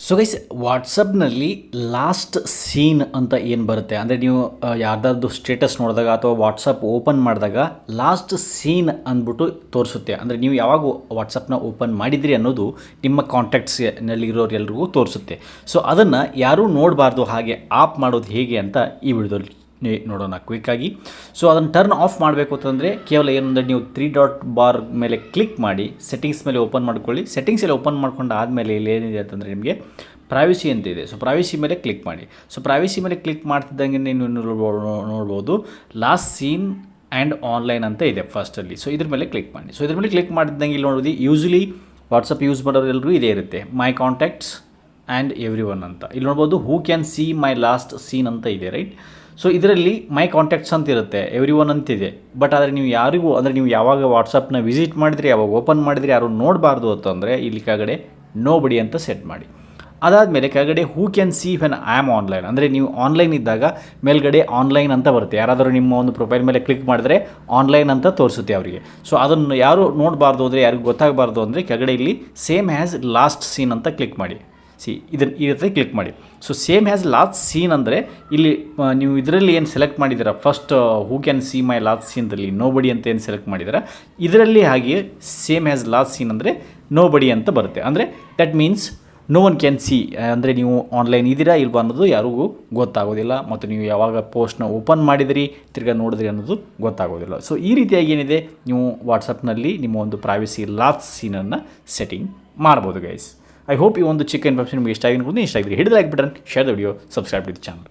So guys ವಾಟ್ಸಪ್ನಲ್ಲಿ last seen ಅಂತ ಏನು ಬರುತ್ತೆ ಅಂದರೆ ನೀವು ಯಾರ್ದಾರ್ದು ಸ್ಟೇಟಸ್ ನೋಡಿದಾಗ ಅಥವಾ ವಾಟ್ಸಪ್ ಓಪನ್ ಮಾಡಿದಾಗ ಲಾಸ್ಟ್ ಸೀನ್ ಅಂದ್ಬಿಟ್ಟು ತೋರಿಸುತ್ತೆ. ಅಂದರೆ ನೀವು ಯಾವಾಗ ವಾಟ್ಸಪ್ನ ಓಪನ್ ಮಾಡಿದ್ರಿ ಅನ್ನೋದು ನಿಮ್ಮ ಕಾಂಟ್ಯಾಕ್ಟ್ಸ್ನಲ್ಲಿರೋರು ಎಲ್ರಿಗೂ ತೋರಿಸುತ್ತೆ. ಸೊ ಅದನ್ನು ಯಾರೂ ನೋಡಬಾರ್ದು, ಹಾಗೆ ಆಫ್ ಮಾಡೋದು ಹೇಗೆ ಅಂತ ಈ ವಿಡಿಯೋದಲ್ಲಿ ನೋಡೋಣ ಕ್ವಿಕ್ಕಾಗಿ. ಸೊ ಅದನ್ನು ಟರ್ನ್ ಆಫ್ ಮಾಡಬೇಕು ಅಂತಂದರೆ ಕೇವಲ ಏನಂದರೆ ನೀವು 3 ಡಾಟ್ ಬಾರ್ ಮೇಲೆ ಕ್ಲಿಕ್ ಮಾಡಿ ಸೆಟ್ಟಿಂಗ್ಸ್ ಮೇಲೆ ಓಪನ್ ಮಾಡ್ಕೊಳ್ಳಿ. ಸೆಟ್ಟಿಂಗ್ಸಲ್ಲಿ ಓಪನ್ ಮಾಡ್ಕೊಂಡು ಆದಮೇಲೆ ಇಲ್ಲಿ ಏನಿದೆ ಅಂತಂದರೆ ನಿಮಗೆ ಪ್ರೈವಸಿ ಅಂತ ಇದೆ. ಸೊ ಪ್ರೈವಸಿ ಮೇಲೆ ಕ್ಲಿಕ್ ಮಾಡಿ. ಸೊ ಪ್ರೈವಸಿ ಮೇಲೆ ಕ್ಲಿಕ್ ಮಾಡ್ತಿದ್ದಂಗೆ ನೀವು ನೋಡ್ಬೋದು ಲಾಸ್ಟ್ ಸೀನ್ ಆ್ಯಂಡ್ ಆನ್ಲೈನ್ ಅಂತ ಇದೆ ಫಸ್ಟಲ್ಲಿ. ಸೊ ಇದ್ರ ಮೇಲೆ ಕ್ಲಿಕ್ ಮಾಡಿ. ಸೊ ಇದ್ರ ಮೇಲೆ ಕ್ಲಿಕ್ ಮಾಡಿದ್ದಂಗೆ ಇಲ್ಲಿ ನೋಡೋದು ಯೂಸ್ವಲಿ ವಾಟ್ಸಪ್ ಯೂಸ್ ಮಾಡೋರು ಎಲ್ಲರೂ ಇದೇ ಇರುತ್ತೆ, my contacts and everyone ಅಂತ. ಇಲ್ಲಿ ನೋಡ್ಬೋದು who can see my last seen ಅಂತ ಇದೆ, ರೈಟ್. ಸೊ ಇದರಲ್ಲಿ ಮೈ ಕಾಂಟ್ಯಾಕ್ಟ್ಸ್ ಅಂತ ಇರುತ್ತೆ, ಎವ್ರಿ ಒನ್ ಅಂತಿದೆ. ಬಟ್ ಆದರೆ ನೀವು ಯಾರಿಗೂ ಅಂದರೆ ನೀವು ಯಾವಾಗ ವಾಟ್ಸಪ್ನ ವಿಸಿಟ್ ಮಾಡಿದ್ರಿ, ಯಾವಾಗ ಓಪನ್ ಮಾಡಿದ್ರಿ ಯಾರು ನೋಡಬಾರ್ದು ಅಂತಂದರೆ ಇಲ್ಲಿ ಕೆಳಗಡೆ ನೋ ಬಡಿ ಅಂತ ಸೆಟ್ ಮಾಡಿ. ಅದಾದಮೇಲೆ ಕೆಳಗಡೆ ಹೂ can see when I am online, ಅಂದರೆ ನೀವು ಆನ್ಲೈನ್ ಇದ್ದಾಗ ಮೇಲ್ಗಡೆ ಆನ್ಲೈನ್ ಅಂತ ಬರುತ್ತೆ. ಯಾರಾದರೂ ನಿಮ್ಮ ಒಂದು ಪ್ರೊಫೈಲ್ ಮೇಲೆ ಕ್ಲಿಕ್ ಮಾಡಿದ್ರೆ ಆನ್ಲೈನ್ ಅಂತ ತೋರಿಸುತ್ತೆ ಅವರಿಗೆ. ಸೊ ಅದನ್ನು ಯಾರು ನೋಡಬಾರ್ದು ಅಂದರೆ ಯಾರಿಗೂ ಗೊತ್ತಾಗಬಾರ್ದು ಅಂದರೆ ಕೆಳಗಡೆ ಇಲ್ಲಿ ಸೇಮ್ ಹ್ಯಾಸ್ ಲಾಸ್ಟ್ ಸೀನ್ ಅಂತ ಕ್ಲಿಕ್ ಮಾಡಿ. ಇದನ್ನು ಈ ರೀತಿ ಕ್ಲಿಕ್ ಮಾಡಿ. So same has last seen ಅಂದರೆ ಇಲ್ಲಿ ನೀವು ಇದರಲ್ಲಿ ಏನು ಸೆಲೆಕ್ಟ್ ಮಾಡಿದ್ದೀರಾ first who can see my last ಸೀನ್ದಲ್ಲಿ ನೋ ಬಡಿ ಅಂತ ಏನು ಸೆಲೆಕ್ಟ್ ಮಾಡಿದ್ದೀರಾ ಇದರಲ್ಲಿ ಹಾಗೆ ಸೇಮ್ ಹ್ಯಾಸ್ ಲಾಸ್ಟ್ ಸೀನ್ ಅಂದರೆ ನೋ ಬಡಿ ಅಂತ ಬರುತ್ತೆ. ಅಂದರೆ that means no one can see, ಅಂದರೆ ನೀವು ಆನ್ಲೈನ್ ಇದ್ದೀರಾ ಇಲ್ವಾ ಅನ್ನೋದು ಯಾರಿಗೂ ಗೊತ್ತಾಗೋದಿಲ್ಲ, ಮತ್ತು ನೀವು ಯಾವಾಗ ಪೋಸ್ಟ್ನ ಓಪನ್ ಮಾಡಿದಿರಿ ತಿರ್ಗಾ ನೋಡಿದ್ರಿ ಅನ್ನೋದು ಗೊತ್ತಾಗೋದಿಲ್ಲ. ಸೊ ಈ ರೀತಿಯಾಗಿ ಏನಿದೆ ನೀವು ವಾಟ್ಸಪ್ನಲ್ಲಿ ನಿಮ್ಮ ಒಂದು ಪ್ರೈವಸಿ ಲಾಸ್ಟ್ ಸೀನನ್ನು ಸೆಟ್ಟಿಂಗ್ ಮಾಡ್ಬೋದು ಗೈಸ್. ಐ ಹೋಪ್ ಈ ಒಂದು ಚಿಕ್ಕ ಇನ್ಫಾರ್ಮೇಷನ್ ನಿಮಗೆ ಇಷ್ಟ ಆಗಿರ್ಬೋದು. ಇಷ್ಟ ಆಗಿದ್ರೆ ಹಿಡಿದು like button, share the video, subscribe to the channel.